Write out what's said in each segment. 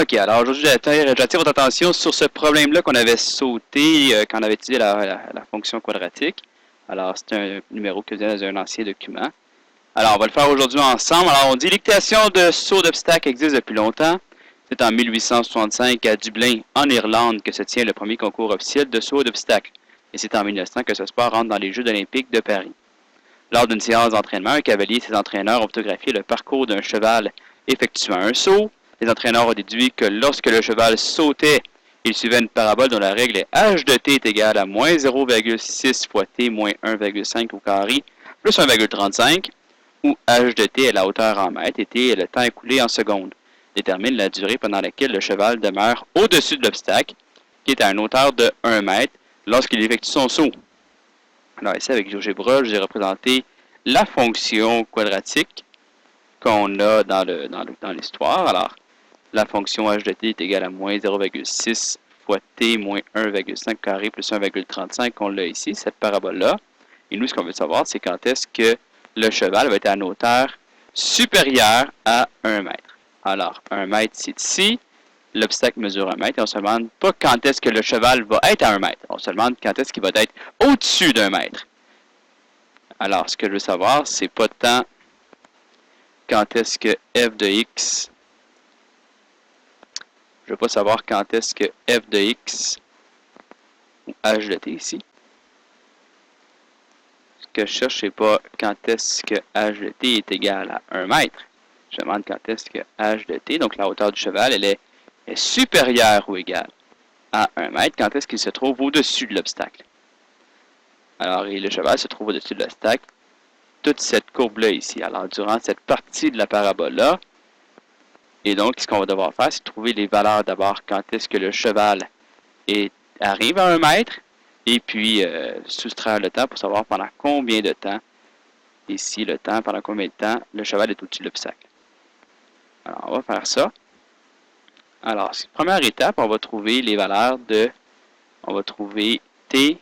Ok, alors aujourd'hui, j'attire votre attention sur ce problème-là qu'on avait sauté quand on avait étudié la fonction quadratique. Alors, c'est un numéro qui vient dans un ancien document. Alors, on va le faire aujourd'hui ensemble. Alors, on dit l'équation de saut d'obstacle existe depuis longtemps. C'est en 1865 à Dublin, en Irlande, que se tient le premier concours officiel de saut d'obstacle. Et c'est en 1900 que ce sport rentre dans les Jeux olympiques de Paris. Lors d'une séance d'entraînement, un cavalier et ses entraîneurs ont photographié le parcours d'un cheval effectuant un saut. Les entraîneurs ont déduit que lorsque le cheval sautait, il suivait une parabole dont la règle est h de t est égal à moins 0,6 fois t moins 1,5 au carré plus 1,35, où h de t est la hauteur en mètres et t est le temps écoulé en secondes. Détermine la durée pendant laquelle le cheval demeure au-dessus de l'obstacle, qui est à une hauteur de 1 mètre, lorsqu'il effectue son saut. Alors ici, avec GeoGebra, j'ai représenté la fonction quadratique qu'on a dans l'histoire. Alors, la fonction h de t est égale à moins 0,6 fois t moins 1,5 carré plus 1,35 qu'on l'a ici, cette parabole-là. Et nous, ce qu'on veut savoir, c'est quand est-ce que le cheval va être à une hauteur supérieure à 1 mètre. Alors, 1 mètre, c'est ici. L'obstacle mesure 1 mètre. Et on se demande pas quand est-ce que le cheval va être à 1 mètre. On se demande quand est-ce qu'il va être au-dessus d'1 mètre. Alors, ce que je veux savoir, c'est pas tant quand est-ce que f de x. Je veux pas savoir quand est-ce que f de x ou h de t ici. Ce que je cherche, c'est pas quand est-ce que h de t est égal à 1 mètre. Je demande quand est-ce que h de t, donc la hauteur du cheval, elle est supérieure ou égale à 1 mètre. Quand est-ce qu'il se trouve au-dessus de l'obstacle? Alors, le cheval se trouve au-dessus de l'obstacle. Toute cette courbe-là ici. Alors, durant cette partie de la parabole-là, et donc, ce qu'on va devoir faire, c'est trouver les valeurs d'abord. Quand est-ce que le cheval arrive à 1 mètre, et puis soustraire le temps pour savoir pendant combien de temps, ici le temps, pendant combien de temps le cheval est au-dessus de l'obstacle. Alors, on va faire ça. Alors, première étape, on va trouver les valeurs on va trouver t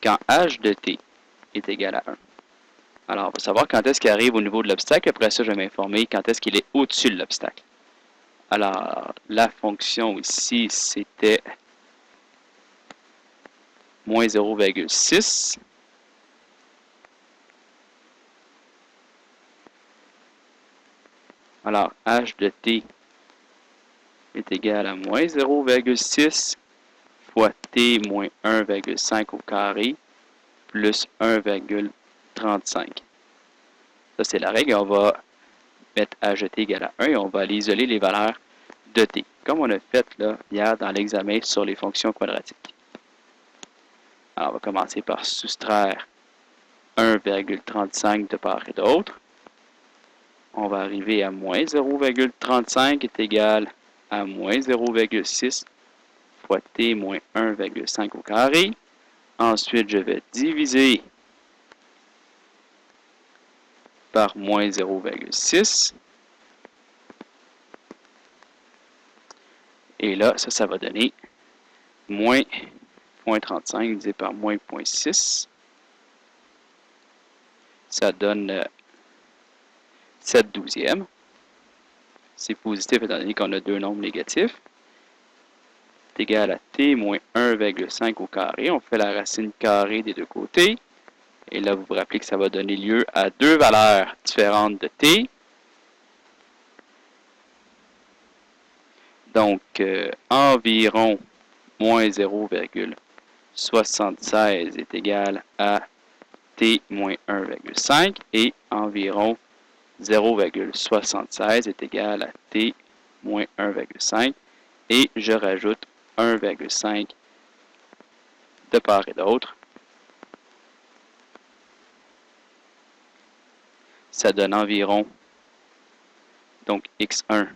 quand h de t est égal à 1. Alors, on va savoir quand est-ce qu'il arrive au niveau de l'obstacle. Après ça, je vais m'informer quand est-ce qu'il est au-dessus de l'obstacle. Alors, la fonction ici, c'était moins 0,6. Alors, h de t est égal à moins 0,6 fois t moins 1,5 au carré plus 1,35. Ça, c'est la règle. On va mettre h de t égal à 1 et on va aller isoler les valeurs de t, comme on a fait là, hier dans l'examen sur les fonctions quadratiques. Alors, on va commencer par soustraire 1,35 de part et d'autre. On va arriver à moins 0,35 est égal à moins 0,6 fois t moins 1,5 au carré. Ensuite, je vais diviser par moins 0,6. Et là, ça va donner moins 0,35 divisé par moins 0,6. Ça donne 7 douzièmes. C'est positif étant donné qu'on a deux nombres négatifs. C'est égal à t moins 1,5 au carré. On fait la racine carrée des deux côtés. Et là, vous vous rappelez que ça va donner lieu à deux valeurs différentes de t. Donc, environ moins 0,76 est égal à t moins 1,5 et environ 0,76 est égal à t moins 1,5 et je rajoute 1,5 de part et d'autre. Ça donne environ, donc x1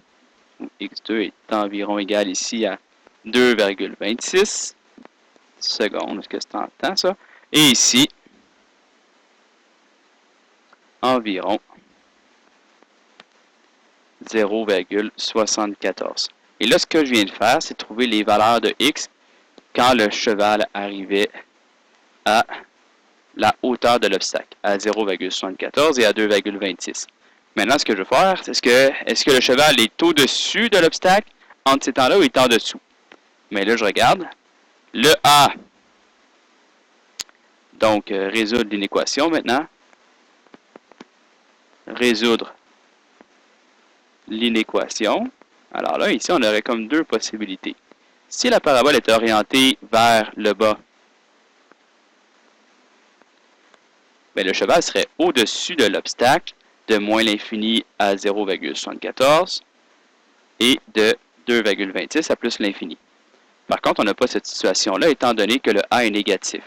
ou x2 est environ égal ici à 2,26 secondes. Est-ce que c'est en temps ça? Et ici, environ 0,74. Et là, ce que je viens de faire, c'est trouver les valeurs de x quand le cheval arrivait à la hauteur de l'obstacle, à 0,74 et à 2,26. Maintenant, ce que je vais faire, c'est est-ce que le cheval est au-dessus de l'obstacle entre ces temps-là ou il est en dessous? Mais là, je regarde. Le A. Donc, résoudre l'inéquation maintenant. Résoudre l'inéquation. Alors là, ici, on aurait comme deux possibilités. Si la parabole est orientée vers le bas, bien, le cheval serait au-dessus de l'obstacle de moins l'infini à 0,74 et de 2,26 à plus l'infini. Par contre, on n'a pas cette situation-là étant donné que le A est négatif.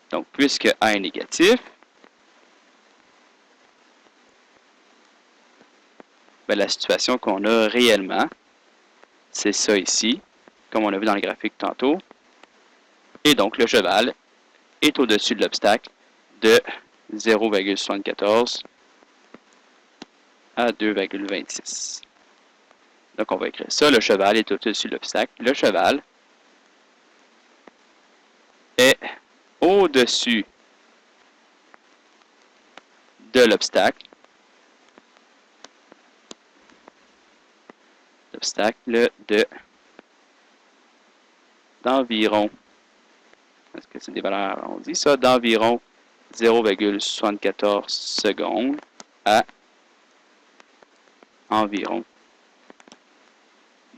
Donc, puisque A est négatif, bien, la situation qu'on a réellement, c'est ça ici, comme on a vu dans le graphique tantôt. Et donc, le cheval est au-dessus de l'obstacle de 0,74 à 2,26. Donc, on va écrire ça. Le cheval est au-dessus de l'obstacle. Le cheval est au-dessus de l'obstacle. L'obstacle d'environ, est-ce que c'est des valeurs, on dit ça, d'environ 0,74 secondes à environ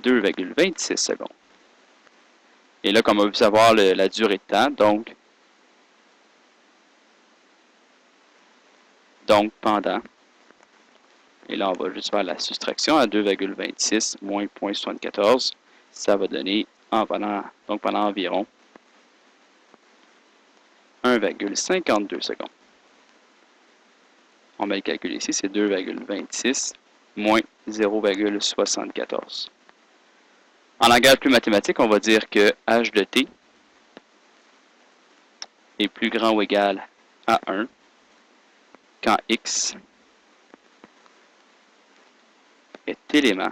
2,26 secondes. Et là, comme on veut savoir la durée de temps, donc pendant, et là, on va juste faire la soustraction à 2,26 moins 0,74, ça va donner donc pendant environ 1,52 secondes. On met le calcul ici, c'est 2,26 moins 0,74. En langage plus mathématique, on va dire que h de t est plus grand ou égal à 1 quand x est élément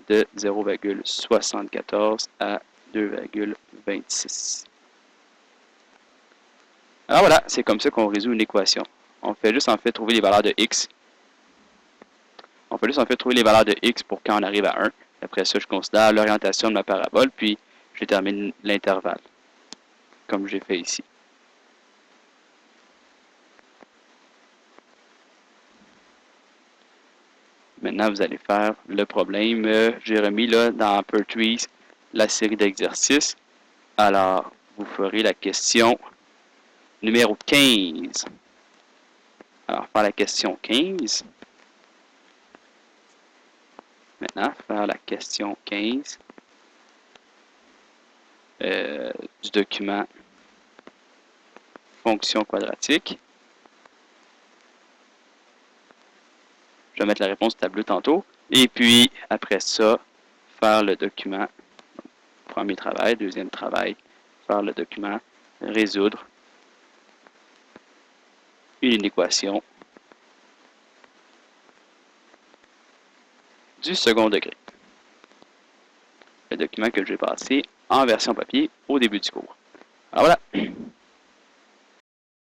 de 0,74 à 2,26. Alors voilà, c'est comme ça qu'on résout une équation. On fait juste en fait trouver les valeurs de x. On fait juste en fait trouver les valeurs de x pour quand on arrive à 1. Après ça, je considère l'orientation de ma parabole, puis je détermine l'intervalle, comme j'ai fait ici. Maintenant, vous allez faire le problème. J'ai remis là dans Pertwee la série d'exercices. Alors, vous ferez la question numéro 15. Alors, faire la question 15. Maintenant, faire la question 15 du document fonction quadratique. Je vais mettre la réponse au tableau tantôt. Et puis, après ça, faire le document. Premier travail, deuxième travail, faire le document, résoudre une équation du second degré. Le document que j'ai passé en version papier au début du cours. Alors voilà.